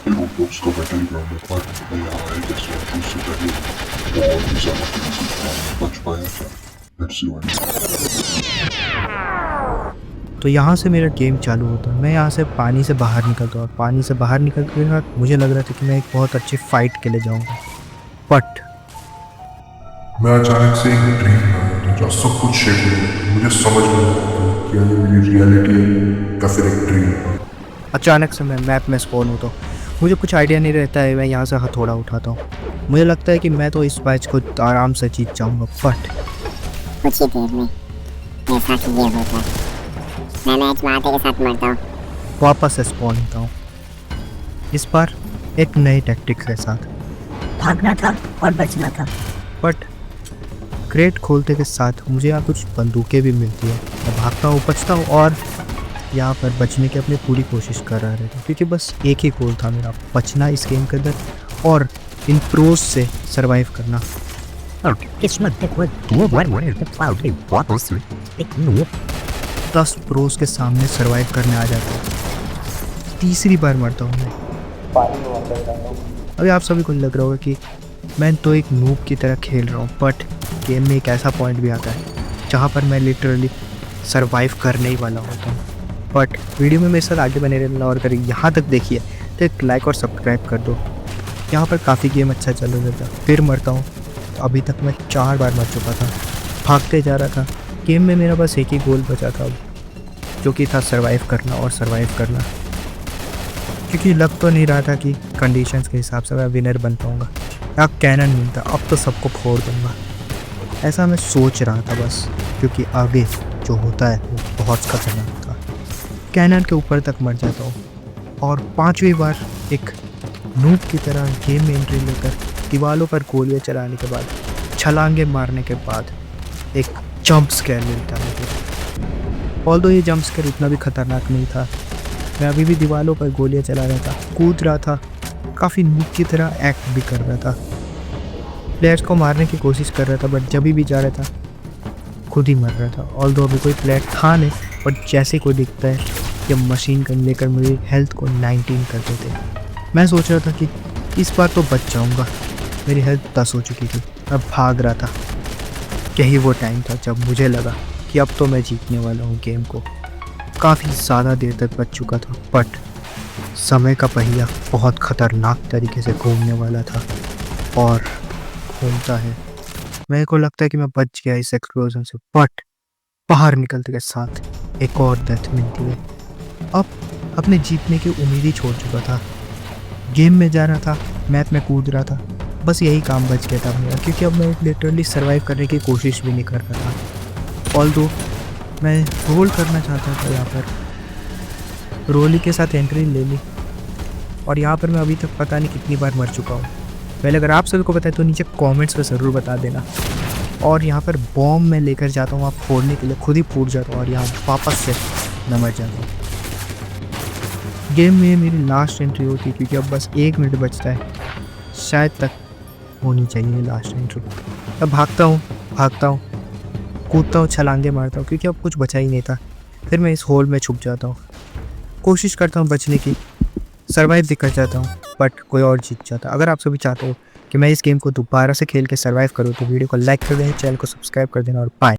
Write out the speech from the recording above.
I hope तो उसका better ही ground है, पर मैं यहाँ आया कैसे और उससे पहले बहुत ही ज़्यादा क्रेजी था, बच पाया क्या? Let's see what. तो यहाँ से मेरा गेम चालू होता है। मैं यहाँ से पानी से बाहर निकलता हूँ और पानी से बाहर निकलने के बाद मुझे लग रहा था कि मैं एक बहुत अच्छी फाइट के लिए जाऊँगा, बट मैं अचानक से एक ड्रीम में आया था जहाँ सब कुछ शेक हो गया था। मुझे समझ में नहीं आया था कि ये मेरी रियलिटी है या फिर एक ड्रीम है। अचानक से मैं मैप में स्पॉन होता हूँ। मुझे कुछ आइडिया नहीं रहता है, मैं यहाँ से हथौड़ा उठाता हूँ। मुझे लगता है कि मैं तो इस मैच को आराम से जीत जाऊँगा, बट कुछ ही देर में जैसा कि ये होता है, मैं मैच मारते के साथ मरता हूँ। वापस से स्पॉन होता हूँ, इस बार एक नए टैक्टिक के साथ। भागना था और बचना था। बट क्रेट खोलते के साथ मुझे यहाँ कुछ बंदूकें भी मिलती है। मैं भागता हूँ, बचता हूँ और यहाँ पर बचने की अपनी पूरी कोशिश कर रहा था, क्योंकि बस एक ही गोल था मेरा, बचना इस गेम के अंदर और इन प्रोज से सरवाइव करना। किस्मत देखो, वो बड़े क्लाउड के बहुत से एक नो 10 प्रोज के सामने सरवाइव करने आ जाता हूँ। तीसरी बार मरता हूँ मैं। अभी आप सभी को लग रहा होगा कि मैं तो एक नूब की तरह खेल रहा हूँ, बट गेम में एक ऐसा पॉइंट भी आता है जहाँ पर मैं लिटरली सरवाइव करने ही वाला होता हूँ। बट वीडियो में मेरे साथ आगे बने रहना, और अगर यहाँ तक देखिए तो एक लाइक और सब्सक्राइब कर दो। यहाँ पर काफ़ी गेम अच्छा चल रहा था, फिर मरता हूँ। अभी तक मैं 4 बार मर चुका था, भागते जा रहा था। गेम में मेरा बस एक ही गोल बचा था, जो कि था सरवाइव करना और सरवाइव करना, क्योंकि लग तो नहीं रहा था कि कंडीशंस के हिसाब से मैं विनर बन पाऊँगा। या कैनन मिलता, अब तो सबको फोड़ दूँगा, ऐसा मैं सोच रहा था बस, क्योंकि आगे जो होता है वो बहुत खतरनाक था। कैनन के ऊपर तक मर जाता हूँ और 5वीं बार एक नूब की तरह गेम में एंट्री लेकर दीवारों पर गोलियां चलाने के बाद, छलांगे मारने के बाद एक जंप स्केयर मिलता है। ऑल्दो ये जंप स्केयर इतना भी खतरनाक नहीं था। मैं अभी भी दीवारों पर गोलियां चला रहा था, कूद रहा था, काफ़ी नूब की तरह एक्ट भी कर रहा था, प्लेयर्स को मारने की कोशिश कर रहा था, बट जब भी जा रहा था खुद ही मर रहा था। ऑल्दो अभी कोई प्लेयर था नहीं, बट जैसे कोई दिखता है कि मशीन गन लेकर मेरी हेल्थ को 19 कर देते। मैं सोच रहा था कि इस बार तो बच जाऊंगा, मेरी हेल्थ 10 हो चुकी थी, मैं भाग रहा था। यही वो टाइम था जब मुझे लगा कि अब तो मैं जीतने वाला हूँ गेम को। काफ़ी ज़्यादा देर तक बच चुका था, बट समय का पहिया बहुत ख़तरनाक तरीके से घूमने वाला था और घूमता है। मेरे को लगता है कि मैं बच गया इस एक्सप्लोजन से, बट बाहर निकलते के साथ एक और डेथ मिलती है। अब अपने जीतने की उम्मीद ही छोड़ चुका था। गेम में जा रहा था, मैप में कूद रहा था, बस यही काम बच गया था मेरा, क्योंकि अब मैं लिटरली सर्वाइव करने की कोशिश भी नहीं कर रहा था। ऑल्दो मैं रोल करना चाहता था, यहाँ पर रोली के साथ एंट्री ले ली, और यहाँ पर मैं अभी तक पता नहीं कितनी बार मर चुका हूँ। पहले अगर आप सभी को पता है तो नीचे कमेंट्स में ज़रूर बता देना। और यहाँ पर बॉम्ब मैं लेकर जाता हूँ, वहाँ फोड़ने के लिए खुद ही फूट जाता हूँ और यहाँ वापस से न मर जाता हूँ। गेम में मेरी लास्ट एंट्री होती है, क्योंकि अब बस 1 मिनट बचता है, शायद तक होनी चाहिए लास्ट एंट्री। अब भागता हूँ, कूदता हूँ, छलांगे मारता हूँ, क्योंकि अब कुछ बचा ही नहीं था। फिर मैं इस होल में छुप जाता हूँ, कोशिश करता हूँ बचने की, सर्वाइव भी कर जाता हूँ, बट कोई और जीत जाता है। अगर आप सभी चाहते हो कि मैं इस गेम को दोबारा से खेल के सर्वाइव करूँ तो वीडियो को लाइक कर देना, चैनल को सब्सक्राइब कर देना और बाय।